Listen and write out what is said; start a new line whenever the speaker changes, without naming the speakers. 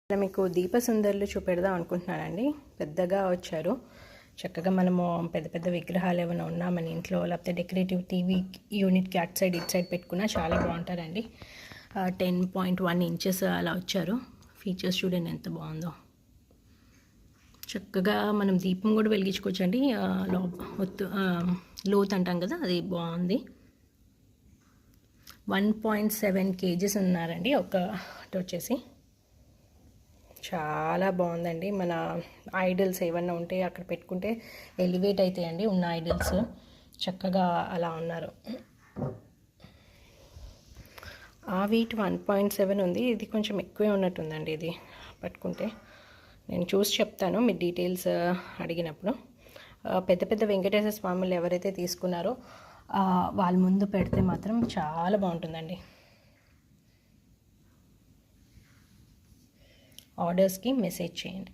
మీకు దీపసుందరులు చూపెడదాం అనుకుంటున్నానండి. పెద్దగా వచ్చారు. చక్కగా మనము పెద్ద పెద్ద విగ్రహాలు ఏమైనా ఉన్నా మన ఇంట్లో, లేకపోతే డెకరేటివ్ టీవీ యూనిట్కి అటు సైడ్ ఇటు సైడ్ పెట్టుకున్నా చాలా బాగుంటారండి. 10.1 ఇంచెస్ అలా వచ్చారు. ఫీచర్స్ చూడండి ఎంత బాగుందో. చక్కగా మనం దీపం కూడా వెలిగించుకోవచ్చు అండి. లోత్ అంటాం కదా, అది బాగుంది. 1.7 kgs ఉన్నారండి ఒకటి వచ్చేసి. చాలా బాగుందండి. మన ఐడల్స్ ఏమన్నా ఉంటే అక్కడ పెట్టుకుంటే ఎలివేట్ అవుతాయండి ఉన్న ఐడల్స్. చక్కగా అలా ఉన్నారు. ఆ వెయిట్ 1.7 ఉంది. ఇది కొంచెం ఎక్కువే ఉన్నట్టుందండి. ఇది పట్టుకుంటే నేను చూసి చెప్తాను మీరు డీటెయిల్స్ అడిగినప్పుడు. పెద్ద పెద్ద వెంకటేశ్వర స్వాములు ఎవరైతే తీసుకున్నారో వాళ్ళ ముందు పెడితే మాత్రం చాలా బాగుంటుందండి. ఆర్డర్స్కి మెసేజ్ చేయండి.